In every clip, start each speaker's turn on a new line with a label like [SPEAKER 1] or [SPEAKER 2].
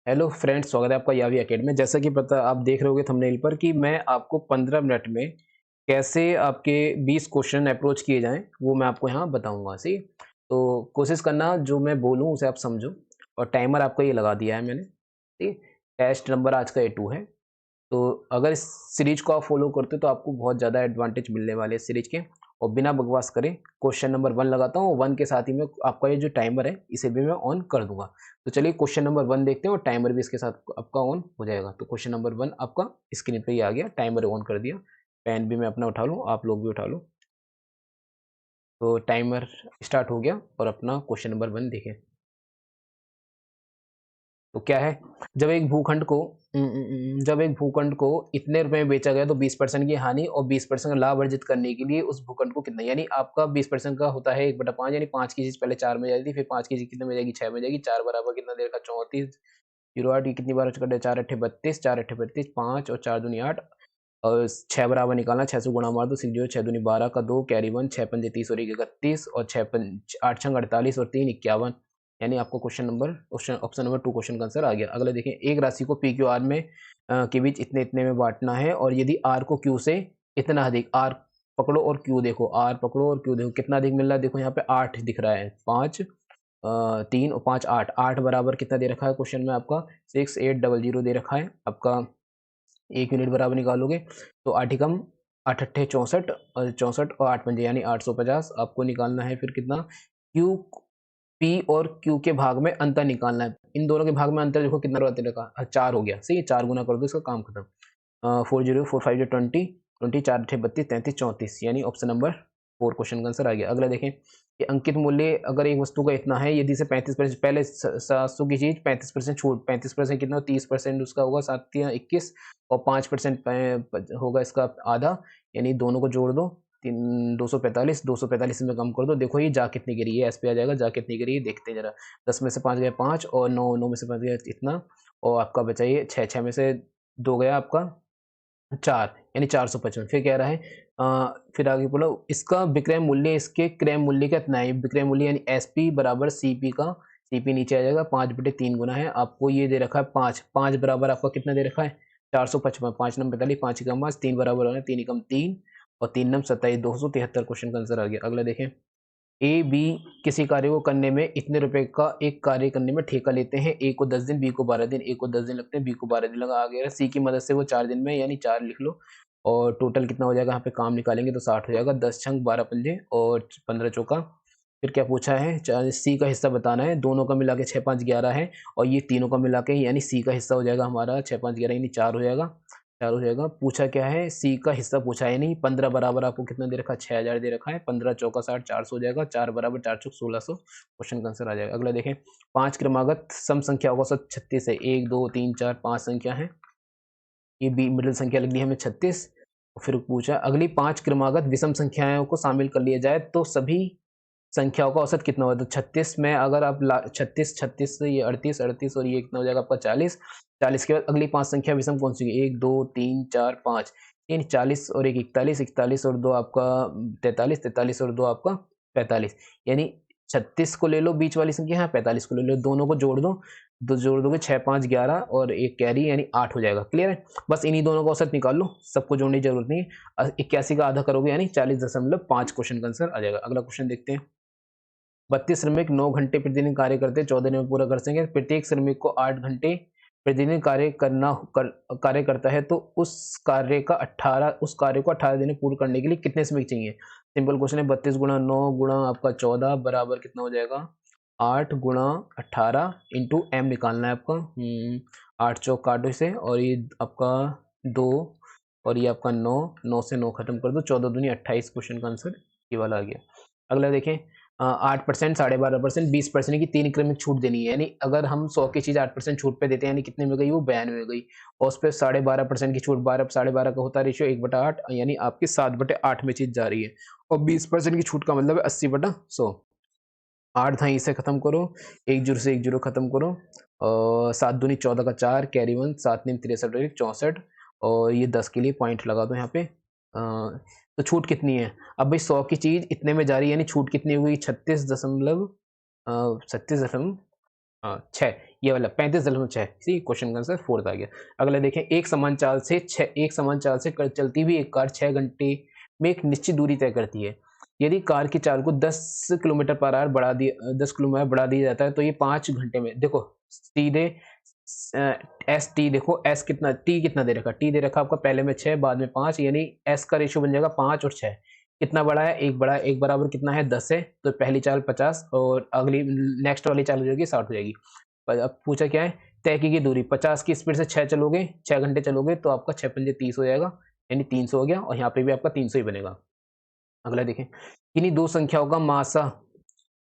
[SPEAKER 1] Hello friends, स्वागत है आपका यावी एकेडमी में। जैसा कि पता आप देख रहे होगे थंबनेल पर कि मैं आपको 15 मिनट में कैसे आपके 20 क्वेश्चन अप्रोच किए जाएं, वो मैं आपको यहाँ बताऊंगा। सही, तो कोशिश करना जो मैं बोलूँ उसे आप समझो। और टाइमर आपका ये लगा दिया है मैंने। ठीक, टेस्ट नंबर आज का A2 है। तो अगर इस सीरीज को आप फॉलो करते हो तो आपको बहुत ज़्यादा एडवांटेज मिलने वाले हैं इस सीरीज के। और बिना बकवास करे क्वेश्चन नंबर 1 लगाता हूँ। 1 के साथ ही मैं आपका ये जो टाइमर है इसे भी मैं ऑन कर दूंगा। तो चलिए क्वेश्चन नंबर 1 देखते हैं और टाइमर भी इसके साथ आपका ऑन हो जाएगा। तो क्वेश्चन नंबर 1 आपका स्क्रीन पे ही आ गया, टाइमर ऑन कर दिया। पेन भी मैं अपना उठा लूँ, आप लोग भी उठा लो। तो टाइमर स्टार्ट हो गया और अपना क्वेश्चन नंबर 1 देखें। तो क्या है, जब एक भूखंड को जब एक भूखंड को इतने रुपए में बेचा गया तो 20% की हानि और 20% का लाभ अर्जित करने के लिए उस भूखंड को कितना, यानी आपका 20% का होता है 1/5, यानी 5 की चीज पहले 4 में जाती थी, फिर 5 की चीज कितने में जाएगी, 6 में जाएगी। 4 बराबर कितना देर का 34 जीरो 8 की कितनी बार कर 4 अट्ठे 32, 4 अट्ठे 32, 5 और 4 दूनी 8 और 6 बराबर निकालना, 6 से गुणा मार दो 6 6 दूनी 12 का 2 कैरी 1, 6 पंजे 30 और 1 31 और 8 छंग 48 और 3 51। यानी आपको ऑप्शन नंबर 2 क्वेश्चन का आंसर आ गया। अगले देखें, एक राशि को पी क्यू आर में के बीच इतने इतने में बांटना है और यदि आर को क्यू से इतना अधिक, आर पकड़ो और क्यू देखो, आर पकड़ो और क्यू देखो कितना अधिक मिल रहा है। देखो यहाँ पे 8 दिख रहा है, 5 3 और 5 8, 8 बराबर कितना दे रखा है क्वेश्चन में आपका 6800 दे रखा है आपका। 1 यूनिट बराबर निकालोगे तो 8 एकम 8 अट्ठे 64 और 64 और 8 पंजे यानी 850 आपको निकालना है। फिर कितना, क्यू पी और क्यू के भाग में अंतर निकालना है। इन दोनों के भाग में अंतर देखो कितना रहता है, 4 हो गया। सही है, 4 गुना कर दो, इसका काम खत्म। 4 4 5 20 20 4 अट्ठे 32 33 34, यानी ऑप्शन नंबर 4 क्वेश्चन का आंसर आ गया। अगला देखें कि अंकित मूल्य अगर एक वस्तु का इतना है, यदि से 35% पहले 700 की चीज 35% छूट, 35% कितना, 30% उसका होगा 7 या 21 और 5% होगा इसका आधा, यानी दोनों को जोड़ दो 245 में कम कर दो। देखो ये जा कितनी गिरी है, एस पे आ जाएगा, जा कितनी गिरी है देखते हैं जरा। 10 में से 5 गया 5 और 9 में से 5 गया इतना और आपका बचा ये 6 में से 2 गया आपका 4, यानी 455। फिर कह रहा है फिर आगे बोलो इसका विक्रय मूल्य इसके क्रय मूल्य का इतना है। विक्रय मूल्य यानी एसपी बराबर सीपी का, सीपी नीचे आ जाएगा 5/3 गुना है। आपको ये दे रखा है 5, 5 बराबर आपका कितना दे रखा है 455, 5 नम 45, 5 एकम 5, 3 बराबर होना 3 एकम 3 और 3 नम 27, 273 क्वेश्चन का आंसर आ गया। अगला देखें, ए बी किसी कार्य को करने में इतने रुपए का एक कार्य करने में ठेका लेते हैं। ए को 10 दिन, बी को 12 दिन, ए को 10 दिन लगते हैं, बी को 12 दिन लगा। आ गया सी की मदद से वो 4 दिन में, यानी 4 लिख लो और टोटल कितना हो जाएगा, यहाँ पे काम निकालेंगे तो 60 हो जाएगा। 10 छंग 12 पंजे और 15 चौका। फिर क्या पूछा है, सी का हिस्सा बताना है। दोनों का मिला के 6 5 11 है और ये तीनों का मिला के यानी सी का हिस्सा हो जाएगा हमारा 6 5 11 यानी 4 हो जाएगा। 4 हो जाएगा। पूछा क्या है, सी का हिस्सा पूछा है नहीं। 15 बराबर आपको कितना दे रखा है 6000 दे रखा है। 15 चौका 60, 400 हो जाएगा। 4 बराबर 4 चौक 1600, क्वेश्चन का आंसर आ जाएगा। अगला देखें, 5 क्रमागत सम संख्याओं का औसत 36 है। 1 2 3 4 5 संख्या है, ये बी मिडिल संख्या लग ली हमें 36। फिर पूछा अगली 5 क्रमागत विषम संख्याओं को शामिल कर लिया जाए तो सभी संख्याओं का औसत कितना होगा। तो 36 में अगर आप 36 36 से ये 38 38 और ये कितना हो जाएगा आपका 40। 40 के बाद अगली 5 संख्या विषम कौन सी है, 1 2 3 4 5, यानी 40 और 1 41, 41 और 2 आपका 43, 43 और 2 आपका 45, यानी 36 को ले लो बीच वाली संख्या है, 45 को ले लो, दोनों को जोड़ दो, दो जोड़ दोगे 6 5 11 और एक कैरी यानी 8 हो जाएगा। क्लियर है, बस इन्हीं दोनों का औसत निकाल लो, सबको जोड़ने की जरूरत नहीं है। 81 का आधा करोगे यानी 40.5, क्वेश्चन का आंसर आ जाएगा। अगला क्वेश्चन देखते हैं, 32 श्रमिक 9 घंटे प्रतिदिन कार्य करते 14 दिन में पूरा कर सकेंगे। प्रत्येक श्रमिक को 8 घंटे प्रतिदिन कार्य करता है तो उस कार्य को 18 दिन में पूर्ण करने के लिए कितने श्रमिक चाहिए। सिंपल क्वेश्चन है, 32 गुणा 9 गुणा आपका 14 बराबर कितना हो जाएगा 8 गुणा 18 इंटू एम निकालना है आपका। 8 चौक काटो इसे और ये आपका 2 और ये आपका 9, 9 से 9 खत्म कर दो, 14 दूनी 28, क्वेश्चन का आंसर ये वाला आ गया। अगला देखें, 8%, 12.5%, 20% की 3 क्रमिक छूट देनी है, यानी अगर हम 100 की चीज 8% छूट पे देते हैं यानी कितने में गई वो 92 में गई, और उस पर 12.5% की छूट, 12.5 का होता है रेशियो 1/8, यानी आपकी 7/8 में चीज जा रही है। और 20% की छूट का मतलब है 80/100। 8 था इसे खत्म करो, 1 जीरो से 1 जीरो खत्म करो और 7 दूनी 14 का 4 कैरी 1, 7 नीम 63 64 और ये 10 के लिए पॉइंट लगा दो यहाँ पे। तो छूट कितनी है, अब भाई 100 की चीज इतने में जा रही है यानी छूट कितनी हुई 36 दशमलव हाँ 6, ये वाला 35.6, सी क्वेश्चन का आंसर 4 आ गया। अगला देखें, एक समान चाल से चलती हुई एक कार 6 घंटे में एक निश्चित दूरी तय करती है। यदि कार की चाल को 10 किलोमीटर पर आवर 10 किलोमीटर बढ़ा दिया जाता है तो ये 5 घंटे में, देखो सीधे एस टी, देखो एस कितना, टी कितना दे रखा, टी दे रखा आपका पहले में 6 बाद में 5, यानी एस का रेशियो बन जाएगा 5 और 6। कितना बड़ा है, एक बड़ा है, एक बराबर कितना है 10 है, तो पहली चाल 50 और अगली नेक्स्ट वाली चाल हो जाएगी 60 हो जाएगी। पर अब पूछा क्या है, तय की गई दूरी 50 की स्पीड से 6 चलोगे, 6 घंटे चलोगे तो आपका 6 पंजे 30 हो जाएगा, यानी 300 हो गया, और यहाँ पे भी आपका 300 ही बनेगा। अगला देखें, किन्हीं दो संख्याओं का मासा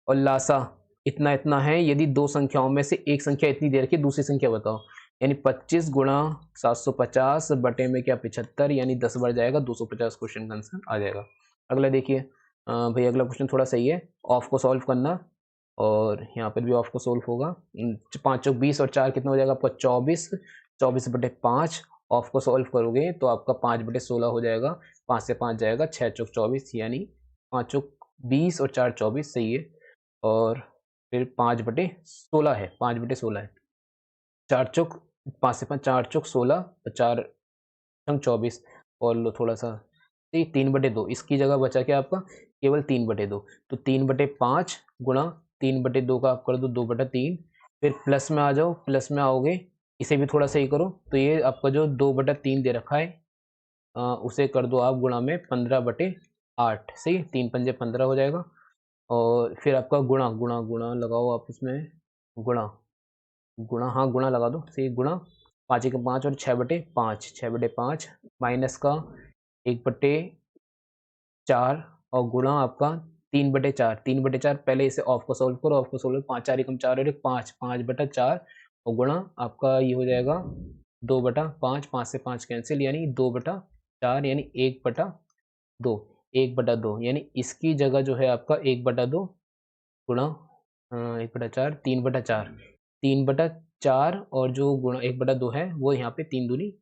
[SPEAKER 1] और लासा इतना इतना है, यदि दो संख्याओं में से एक संख्या इतनी दे रखी है, दूसरी संख्या बताओ। यानी 25 गुणा 750 बटे में क्या 75, यानी 10 बढ़ जाएगा, 250 क्वेश्चन का आंसर आ जाएगा। अगला देखिए भाई, अगला क्वेश्चन थोड़ा सही है, ऑफ को सॉल्व करना, और यहाँ पर भी ऑफ को सॉल्व होगा। 5 चौक 20 और 4 कितना हो जाएगा आपका 24, 24 बटे 5, ऑफ को सॉल्व करोगे तो आपका 5 बटे 16 हो जाएगा, 5 से 5 जाएगा, 6 चौक 24, यानी 5 चौक 20 और 4 24, सही है। और फिर 5 बटे 16 है, 5 बटे 16 है, 4 चौक 5 से 5, 4 चौक 16, 4 अंक 24, और लो थोड़ा सा, 3 बटे 2, इसकी जगह बचा क्या आपका केवल 3 बटे 2, तो 3 बटे 5 गुणा 3 बटे 2 का आप कर दो 2 बटा 3, फिर प्लस में आ जाओ, प्लस में आओगे, इसे भी थोड़ा सही करो, तो ये आपका जो 2 बटा 3 दे रखा है उसे कर दो आप गुणा में 15 बटे 8, सही, 3 पंजे 15 हो जाएगा। और फिर आपका गुणा गुणा गुणा लगाओ आप उसमें, गुणा गुणा, हाँ गुणा लगा दो, सही, गुणा 5 एक 5 और 6 बटे 5, 6 बटे 5 माइनस का 1/4 और गुणा आपका 3/4, 3/4, पहले इसे ऑफ को सॉल्व करो, ऑफ को सॉल्व 5 4 एकम 4 और 5, 5/4 और गुणा आपका ये हो जाएगा 2/5, 5 से 5 कैंसिल, यानी 2/4, यानी 1/2, 1/2, यानी इसकी जगह जो है आपका 1/2 गुणा 1/4, 3/4, 3/4, और जो गुणा 1/2 है वो यहाँ पे 3 दूनी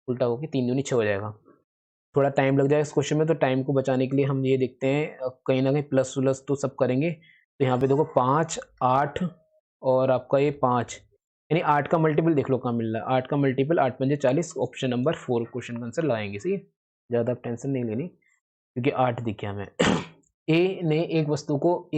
[SPEAKER 1] उल्टा होके 3 दूनी 6 हो जाएगा। थोड़ा टाइम लग जाएगा इस क्वेश्चन में, तो टाइम को बचाने के लिए हम ये देखते हैं, कहीं ना कहीं प्लस व्लस तो सब करेंगे, तो यहाँ पे देखो 5 8 और आपका ये 5, यानी 8 का मल्टीपल देख लो कहाँ मिल रहा है, 8 का मल्टीपल 8 पंजे 40, ऑप्शन नंबर 4 क्वेश्चन का आंसर लाएंगे, सही है, ज़्यादा आप टेंशन नहीं लेनी, क्योंकि 8 दिखे हमें। ए ने एक वस्तु को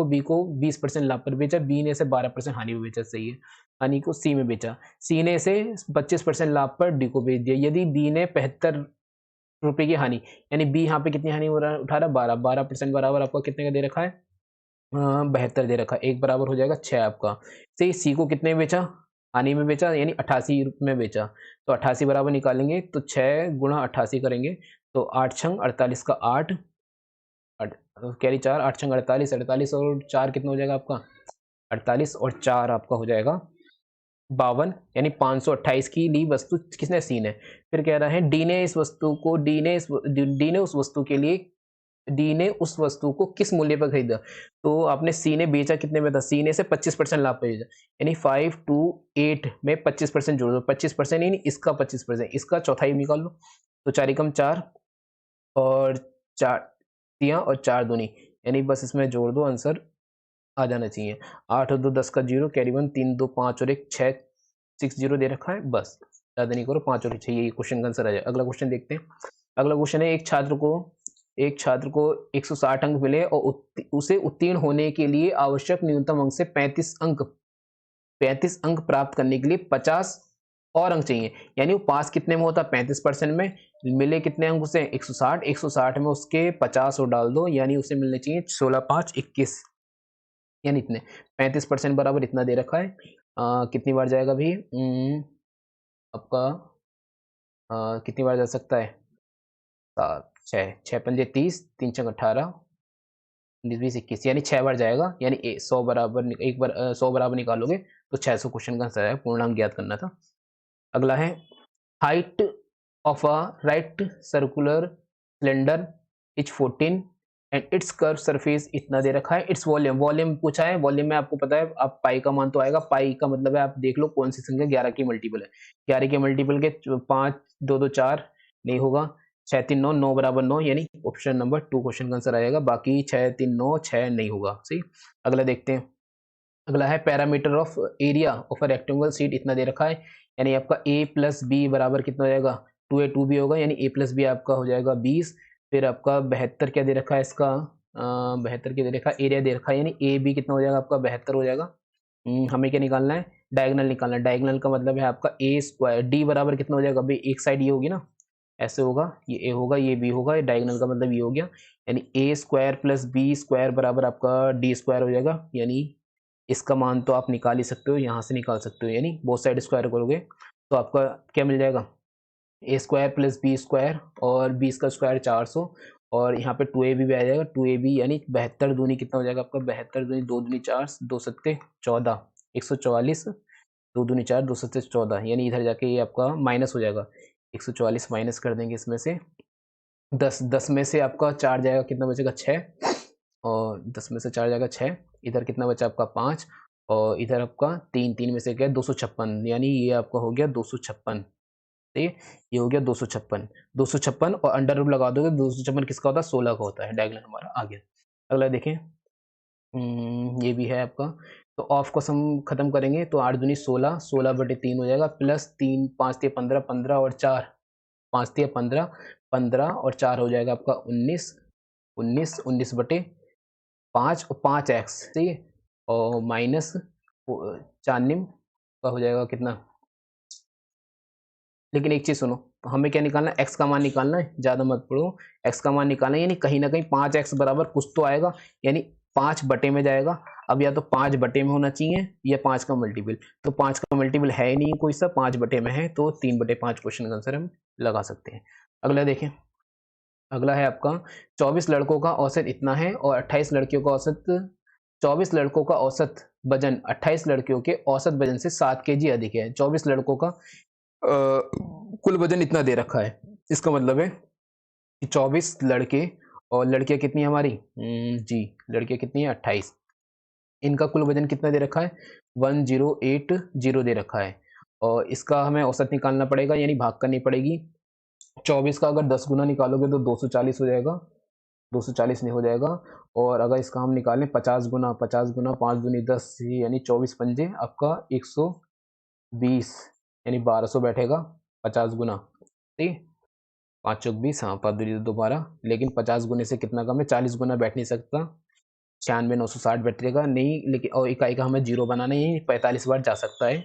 [SPEAKER 1] बी को 20% लाभ पर बेचा, बी ने इसे 12% हानि में बेचा, सही है, हानि को सी में बेचा, सी ने इसे 25% लाभ पर डी को बेच दिया, यदि बी ने 75 रुपए की हानि, यानी बी यहाँ पे कितनी हानि हो रहा उठा रहा 12% बराबर आपका कितने का दे रखा है 72 दे रखा है, एक बराबर हो जाएगा 6 आपका, सही, सी को कितने में बेचा, हानि में बेचा, यानी 88 में बेचा, तो 88 बराबर निकालेंगे तो 6 गुणा 88 करेंगे, तो 8 छंग 48 का 8, कैरी 4, 8 छंग 48, 48 और 4 कितना हो जाएगा आपका 48 और 4 आपका हो जाएगा 52, यानी 528 की ली वस्तु किसने, सी ने। फिर कह रहा है डी ने उस वस्तु को किस मूल्य पर खरीदा, तो आपने सी ने बेचा कितने में था, सी ने से 25% लाभ पे बेचा, यानी 5 2 8 में 25% जोड़ दो, 25% यानी इसका 25%, इसका चौथाई निकाल लो, तो 4 एकम 4 और 4 तियां और 4 दूनी, यानी बस इसमें जोड़ दो, आंसर आ जाना चाहिए, 8 और 2 10 का 0, कैरी 1 3 2 5 और 1 6 6 0 दे रखा है, बस ज़्यादा नहीं करो, 5 और 6, यही क्वेश्चन का आंसर आ जाए। अगला क्वेश्चन देखते हैं। अगला क्वेश्चन है, एक छात्र को 160 अंक मिले और उसे उत्तीर्ण होने के लिए आवश्यक न्यूनतम अंक से 35 अंक प्राप्त करने के लिए 50 और अंक चाहिए, यानी वो पास कितने में होता, 35% में, मिले कितने अंक उसे 160, 160 में उसके 50 और डाल दो, यानी उसे मिलने चाहिए 16 5 21, यानी इतने 35% बराबर इतना दे रखा है, कितनी बार जाएगा भी आपका कितनी बार जा सकता है, 7 6 6 पंजे 30, 3 छंग 18, 20 21, यानी 6 बार जाएगा, यानी 100 बराबर एक बार 100 बराबर निकालोगे तो 600 क्वेश्चन का आंसर है, पूर्णांक ज्ञात करना था। अगला है, height of a right circular cylinder is 14 and it's curve surface इतना दे रखा है, इट्स वॉल्यूम पूछा है, वॉल्यूम में आपको पता है आप पाई का मान तो आएगा, पाई का मतलब है आप देख लो कौन सी संख्या 11 की मल्टीपल है, 11 के मल्टीपल के 5 2 2 4 नहीं होगा, 6 3 9 9 बराबर 9, यानी ऑप्शन नंबर 2 क्वेश्चन का आंसर आएगा, बाकी 6 3 9 6 नहीं होगा, सही। अगला देखते हैं, अगला है parameter of area of a rectangular sheet, इतना दे रखा है, यानी आपका a प्लस बी बराबर कितना हो जाएगा 2a 2b होगा, यानी a प्लस बी आपका हो जाएगा 20। फिर आपका 72 क्या दे रखा है इसका 72 क्या दे रखा है, एरिया दे रखा है, यानी ए बी कितना हो जाएगा आपका 72 हो जाएगा। हमें क्या निकालना है, डायगोनल निकालना है। डायगोनल का मतलब है आपका ए स्क्वायर, डी बराबर कितना हो जाएगा भाई, एक साइड ये होगी ना, ऐसे होगा, ये ए होगा ये बी होगा, डायगोनल का मतलब ये हो गया, यानी ए स्क्वायर प्लस बी स्क्वायर बराबर आपका डी स्क्वायर हो जाएगा। यानी इसका मान तो आप निकाल ही सकते हो, यहाँ से निकाल सकते हो, यानी बोथ साइड स्क्वायर करोगे तो आपका क्या मिल जाएगा, ए स्क्वायर प्लस बी स्क्वायर, और बी का स्क्वायर 400, और यहाँ पे 2ab भी आ जाएगा, 2ab यानी 72 दूनी कितना हो जाएगा आपका, 72 दूनी 2 दूनी 4, 2 सत्ते 14, 144, 2 दूनी 4, 2 सत्ते 14, यानी इधर जाके ये आपका माइनस हो जाएगा, 144 माइनस कर देंगे इसमें से 10 में से आपका 4 जाएगा, कितना बचेगा 6, और 10 में से 4 जाएगा 6, इधर कितना बचा आपका 5, और इधर आपका 3 में से क्या 256, यानी ये आपका हो गया 256, ठीक है, ये हो गया 256, 256 और अंडर रूट लगा दोगे, 256 किसका होता है 16 का होता है, डायगोनल हमारा आ गया। अगला देखें, ये भी है आपका, तो ऑफ को सम खत्म करेंगे तो 8 दूनी 16, 16/3 हो जाएगा, प्लस 3 5 तिया 15, 15 और 4 5 तिया 15, 15 और 4 हो जाएगा आपका 19, 19 19/5 और 5x, ठीक है, और माइनस 94 का हो जाएगा कितना। लेकिन एक चीज़ सुनो, तो हमें क्या निकालना है, x का मान निकालना है, ज़्यादा मत पढ़ो, x का मान निकालना है, यानी कहीं ना कहीं 5x बराबर कुछ तो आएगा, यानी 5 बटे में जाएगा। अब या तो 5 बटे में होना चाहिए या 5 का मल्टीपल, तो 5 का मल्टीपल है ही नहीं कोई सा, 5 बटे में है तो 3/5 क्वेश्चन का आंसर हम लगा सकते हैं। अगला देखें, अगला है आपका 24 लड़कों का औसत इतना है और 28 लड़कियों का औसत, 24 लड़कों का औसत वजन 28 लड़कियों के औसत वजन से 7 kg अधिक है। 24 लड़कों का कुल वजन इतना दे रखा है, इसका मतलब है कि 24 लड़के और लड़कियां कितनी है हमारी, जी लड़कियां कितनी है 28, इनका कुल वजन कितना दे रखा है 1080 दे रखा है, और इसका हमें औसत निकालना पड़ेगा, यानी भाग करनी पड़ेगी। 24 का अगर 10 गुना निकालोगे तो 240 हो जाएगा, 240 नहीं हो जाएगा, और अगर इसका हम निकालें 50 गुना, 50 गुना 5 दूनी 10, यानी 24 पंजे आपका 120, यानी 1200 बैठेगा 50 गुना, ठीक, 5 चौक 20, हाँ 5 दूनी 12, लेकिन 50 गुने से कितना कम है, 40 गुना बैठ नहीं सकता, 96,960 बैठेगा नहीं, लेकिन और इकाई का हमें जीरो बनाना है, 45 बार जा सकता है।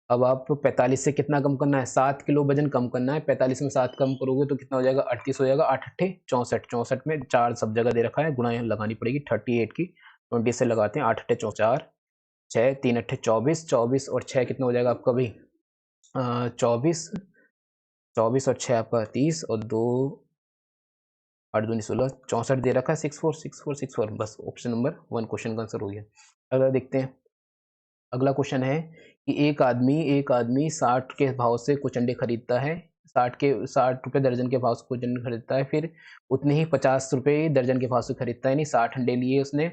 [SPEAKER 1] अब आप 45 से कितना कम करना है, 7 किलो वजन कम करना है, 45 में 7 कम करोगे तो कितना हो जाएगा 38 हो जाएगा, 8 अट्ठे 64, 64 में 4 सब जगह दे रखा है, गुणा यहाँ लगानी पड़ेगी 38 की, 20 से लगाते हैं, 8 अट्ठे 4, 6 3 अट्ठे 24, 24 और 6 कितना हो जाएगा आपका भाई 24, 24 और 6 आपका 30, और 2 8 दूनी 16, 64 दे रखा है 64, बस ऑप्शन नंबर 1 क्वेश्चन का आंसर हो गया। अगला देखते हैं, अगला क्वेश्चन है कि एक आदमी 60 के भाव से कुछ अंडे खरीदता है, 60 रुपये दर्जन के भाव से कुछ अंडे खरीदता है, फिर उतने ही 50 रुपये दर्जन के भाव से खरीदता है, यानी 60 अंडे लिए उसने,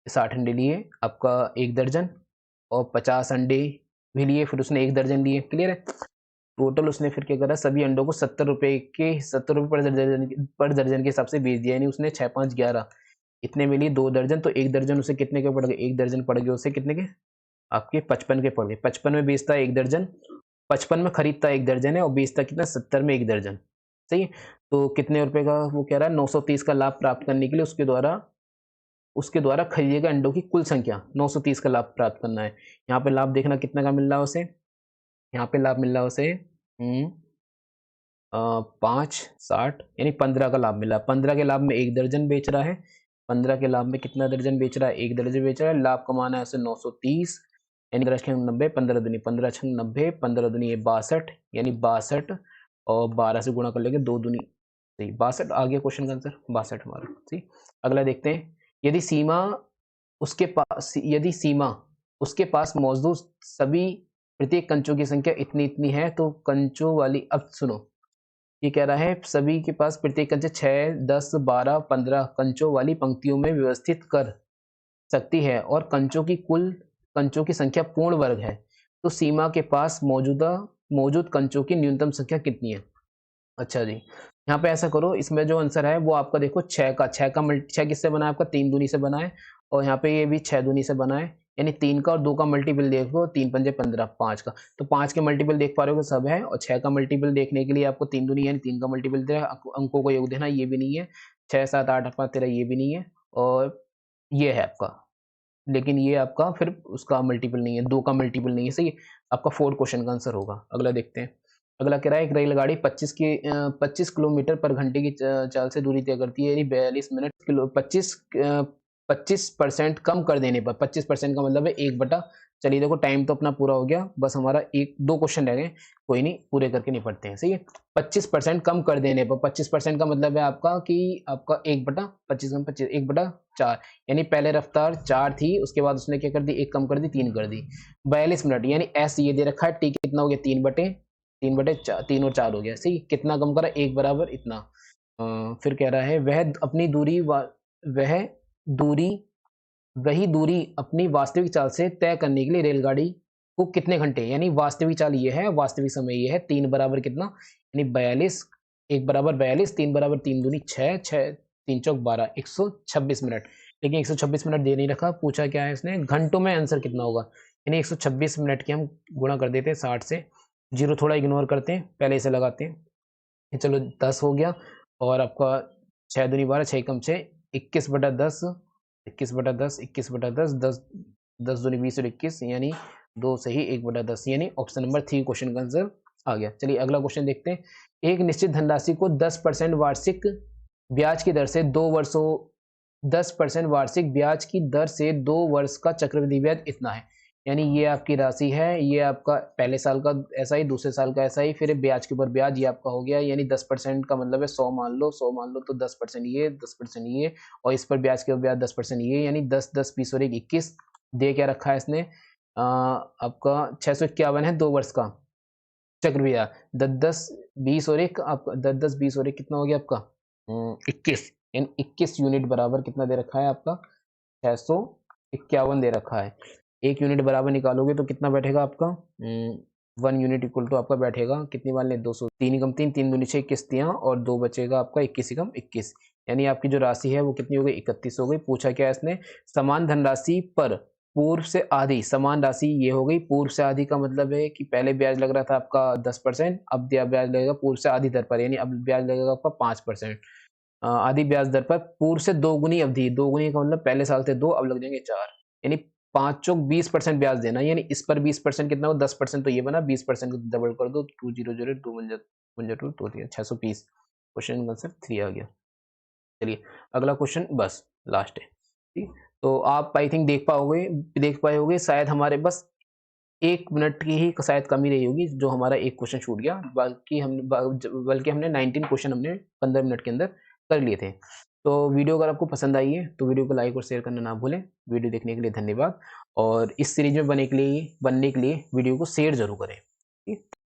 [SPEAKER 1] 60 अंडे लिए आपका 1 दर्जन, और 50 अंडे भी लिए फिर उसने 1 दर्जन लिए, क्लियर है। टोटल उसने फिर क्या करा, सभी अंडों को 70 रुपये के 70 रुपये पर दर्जन के हिसाब से बेच दिया, यानी उसने 6 5 11 इतने में लिए 2 दर्जन, तो 1 दर्जन उसे कितने के पड़ गए, 1 दर्जन पड़ गए उसे कितने के आपके 55 के पड़ गए, 55 में बेचता है 1 दर्जन, 55 में खरीदता है 1 दर्जन है, और बेचता कितना 70 में 1 दर्जन, सही है। तो कितने रुपए का वो कह रहा है, 930 का लाभ प्राप्त करने के लिए उसके द्वारा खरीदे गए अंडों की कुल संख्या 930 का लाभ प्राप्त करना है। यहाँ पे लाभ देखना कितना का मिल रहा है उसे, यहाँ पे लाभ मिल रहा है उसे 5 60, यानी 15 का लाभ मिला, 15 के लाभ में 1 दर्जन बेच रहा है, 15 के लाभ में कितना दर्जन बेच रहा है, 1 दर्जन बेच रहा है, लाभ कमाना है उसे 930, यानी 15 15 दुनी 15 छंग 90, 15 दुनी ये 62, यानी 62, और 12 से गुणा कर लेंगे 2 दुनी सही 62 आ गया क्वेश्चन का आंसर 62 हमारा, ठीक। अगला देखते हैं, यदि सीमा उसके पास मौजूद सभी प्रत्येक कंचों की संख्या इतनी इतनी है, तो कंचों वाली, अब सुनो ये कह रहा है सभी के पास प्रत्येक कंचे 6 10 12 15 कंचों वाली पंक्तियों में व्यवस्थित कर सकती है, और कंचों की संख्या पूर्ण वर्ग है, तो सीमा के पास मौजूद कंचों की न्यूनतम संख्या कितनी है। अच्छा जी, यहाँ पे ऐसा करो, इसमें जो आंसर है वो आपका देखो 6 का 6 किससे बना है आपका 3 दूनी से बना है, और यहाँ पे ये भी 6 दूनी से बना है, यानी 3 का और 2 का मल्टीपल देखो, 3 पंजे 15, 5 का, तो 5 के मल्टीपल देख पा रहे हो सब है, और 6 का मल्टीपल देखने के लिए आपको 3 दूनी यानी 3 का मल्टीपल देना, अंकों को योग देना, ये भी नहीं है, 6 7 8 5 13 ये भी नहीं है, और ये है आपका, लेकिन ये आपका फिर उसका मल्टीपल नहीं है, 2 का मल्टीपल नहीं है, सही है। आपका 4 क्वेश्चन का आंसर होगा। अगला देखते हैं। अगला कह रहा है एक रेलगाड़ी 25 किलोमीटर पर घंटे की चाल से दूरी तय करती है, यानी 42 मिनट 25% कम कर देने पर, 25% का मतलब है 1/, चलिए देखो टाइम तो अपना पूरा हो गया, बस हमारा 1-2 क्वेश्चन रह गए, कोई नहीं पूरे करके निपटते हैं, सही है। 25% कम कर देने पर, 25% का मतलब है आपका कि आपका 1/25 कम 25 1/4, यानी पहले रफ्तार 4 थी, उसके बाद उसने क्या कर दी, 1 कम कर दी, 3 कर दी। 42 मिनट यानी एस ये दे रखा है, टी कितना हो गया, 3 और 4 हो गया, सही। कितना कम करा, 1 बराबर इतना। फिर कह रहा है वही दूरी अपनी वास्तविक चाल से तय करने के लिए रेलगाड़ी को कितने घंटे, यानी वास्तविक चाल ये है, वास्तविक समय ये है, 3 बराबर कितना, यानी 42, 1 बराबर 42, 3 बराबर 3 दूनी 6, 6 3 चौक 12, 126 मिनट। लेकिन 126 मिनट दे नहीं रखा, पूछा क्या है इसने, घंटों में आंसर कितना होगा, यानी 126 मिनट की हम गुणा कर देते हैं 60 से, जीरो थोड़ा इग्नोर करते हैं, पहले इसे लगाते हैं, चलो 10 हो गया, और आपका 6 दूनी 12, 6 कम 6, 21/10, 21/10, 21/10, 10 10 दूनी 20 और 21, यानी 2 सही 1/10, यानी ऑप्शन नंबर 3 क्वेश्चन का आंसर आ गया। चलिए अगला क्वेश्चन देखते हैं। एक निश्चित धनराशि को 10% वार्षिक ब्याज की दर से 2 वर्षों 10% वार्षिक ब्याज की दर से 2 वर्ष का चक्रवृद्धि ब्याज इतना है, यानी ये आपकी राशि है, ये आपका पहले साल का ऐसा ही, दूसरे साल का ऐसा ही, फिर ब्याज के ऊपर ब्याज ये आपका हो गया, यानी 10% का मतलब है 100 मान लो, 100 मान लो तो 10% ये, 10% ये, और इस पर ब्याज के ऊपर ब्याज 10% ये, यानी 10 10 20 और 1 21, दे क्या रखा है इसने, आपका 651 है 2 वर्ष का चक्रवृद्धि ब्याज, 10 10 20 और 1 आपका 10 10 20 और 1 कितना हो गया आपका 21, यानी 21 यूनिट बराबर कितना दे रखा है आपका 651 दे रखा है। 1 यूनिट बराबर निकालोगे तो कितना बैठेगा आपका 1 यूनिट इक्वल टू आपका बैठेगा कितनी मान लें 200, 3 कम 3 3 दूनी 6 21 तियां और 2 बचेगा आपका 21 कम 21, यानी आपकी जो राशि है वो कितनी हो गई 31 हो गई। पूछा क्या है इसने, समान धनराशि पर पूर्व से आधी, समान राशि ये हो गई, पूर्व से आधी का मतलब है कि पहले ब्याज लग रहा था आपका 10%, अब ब्याज लगेगा पूर्व से आधी दर पर, यानी अब ब्याज लगेगा आपका 5%। आधी ब्याज दर पर पूर्व से 2 गुनी अवधि, 2 गुनी का मतलब पहले साल थे 2, अब लग जाएंगे 4, यानी 5 चौक 20% ब्याज देना, यानी इस पर 20% कितना हो 10% तो ये बना, 20% को डबल कर दो, 200 2 1 2 2 620, क्वेश्चन आंसर 3 आ गया। चलिए अगला क्वेश्चन बस लास्ट है, ठीक। तो आप आई थिंक देख पाए होगे शायद, हमारे बस 1 मिनट की ही शायद कमी रही होगी, जो हमारा एक क्वेश्चन छूट गया, बल्कि हमने 19 क्वेश्चन हमने 15 मिनट के अंदर कर लिए थे। तो वीडियो अगर आपको पसंद आई है तो वीडियो को लाइक और शेयर करना ना भूलें। वीडियो देखने के लिए धन्यवाद, और इस सीरीज में बनने के लिए वीडियो को शेयर जरूर करें, ठीक।